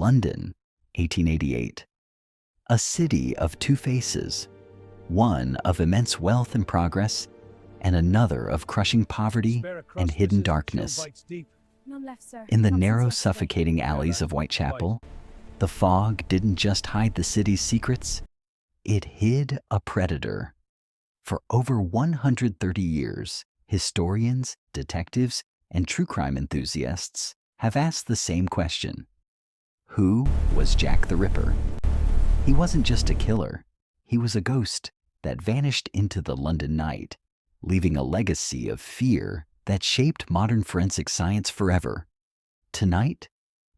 London, 1888. A city of two faces, one of immense wealth and progress, and another of crushing poverty and hidden darkness. In the narrow, suffocating alleys of Whitechapel, the fog didn't just hide the city's secrets, it hid a predator. For over 130 years, historians, detectives, and true crime enthusiasts have asked the same question. Who was Jack the Ripper? He wasn't just a killer, he was a ghost that vanished into the London night, leaving a legacy of fear that shaped modern forensic science forever. Tonight,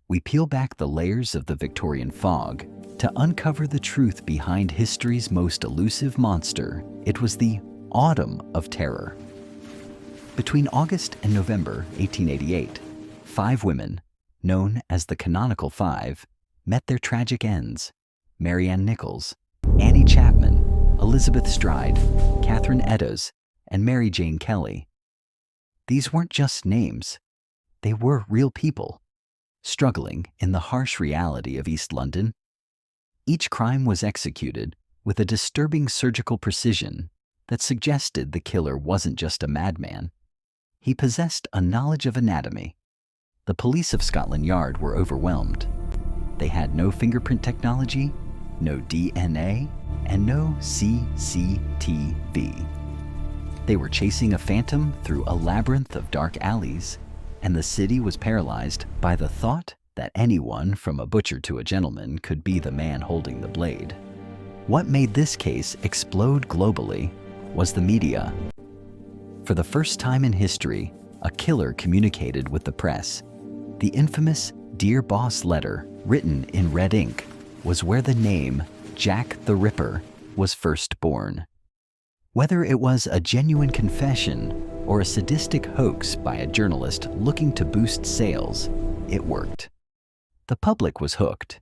we peel back the layers of the Victorian fog to uncover the truth behind history's most elusive monster. It was the Autumn of Terror. Between August and November 1888, 5 women, known as the Canonical Five, met their tragic ends. Mary Ann Nichols, Annie Chapman, Elizabeth Stride, Catherine Eddowes, and Mary Jane Kelly. These weren't just names. They were real people, struggling in the harsh reality of East London. Each crime was executed with a disturbing surgical precision that suggested the killer wasn't just a madman. He possessed a knowledge of anatomy. The police of Scotland Yard were overwhelmed. They had no fingerprint technology, no DNA, and no CCTV. They were chasing a phantom through a labyrinth of dark alleys, and the city was paralyzed by the thought that anyone from a butcher to a gentleman could be the man holding the blade. What made this case explode globally was the media. For the first time in history, a killer communicated with the press. The infamous Dear Boss letter, written in red ink, was where the name Jack the Ripper was first born. Whether it was a genuine confession or a sadistic hoax by a journalist looking to boost sales, it worked. The public was hooked.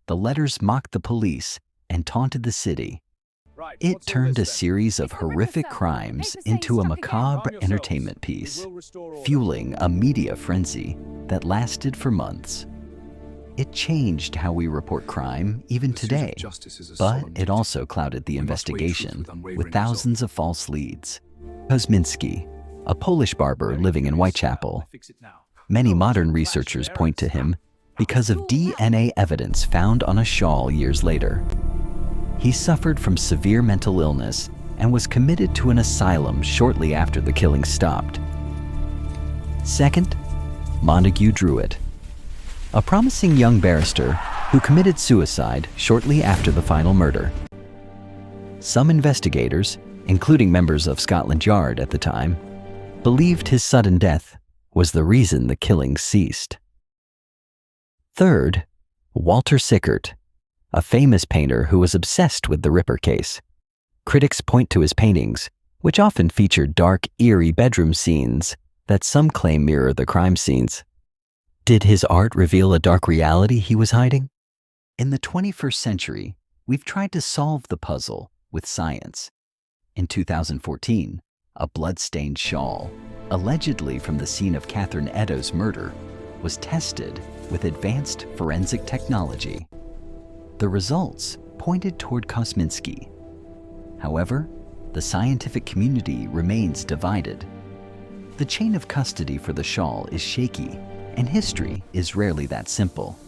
The letters mocked the police and taunted the city. It turned a series of horrific crimes into a macabre entertainment piece, fueling a media frenzy that lasted for months. It changed how we report crime even today, but it also clouded the investigation with thousands of false leads. Kosminski, a Polish barber living in Whitechapel. Many modern researchers point to him because of DNA evidence found on a shawl years later. He suffered from severe mental illness and was committed to an asylum shortly after the killing stopped. Second, Montague Druitt, a promising young barrister who committed suicide shortly after the final murder. Some investigators, including members of Scotland Yard at the time, believed his sudden death was the reason the killings ceased. Third, Walter Sickert, a famous painter who was obsessed with the Ripper case. Critics point to his paintings, which often featured dark, eerie bedroom scenes that some claim mirror the crime scenes. Did his art reveal a dark reality he was hiding? In the 21st century, we've tried to solve the puzzle with science. In 2014, a blood-stained shawl, allegedly from the scene of Catherine Eddowes' murder, was tested with advanced forensic technology. The results pointed toward Kosminski. However, the scientific community remains divided. The chain of custody for the shawl is shaky, and history is rarely that simple.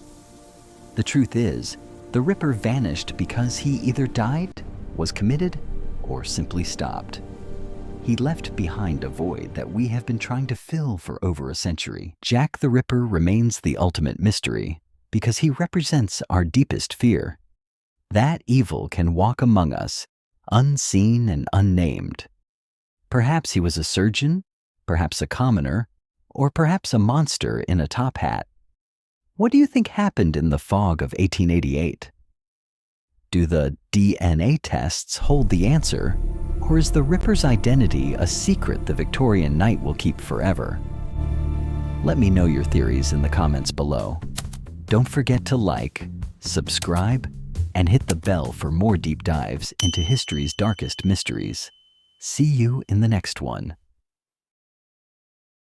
The truth is, the Ripper vanished because he either died, was committed, or simply stopped. He left behind a void that we have been trying to fill for over a century. Jack the Ripper remains the ultimate mystery because he represents our deepest fear. That evil can walk among us, unseen and unnamed. Perhaps he was a surgeon, perhaps a commoner, or perhaps a monster in a top hat. What do you think happened in the fog of 1888? Do the DNA tests hold the answer, or is the Ripper's identity a secret the Victorian night will keep forever? Let me know your theories in the comments below. Don't forget to like, subscribe, and hit the bell for more deep dives into history's darkest mysteries. See you in the next one.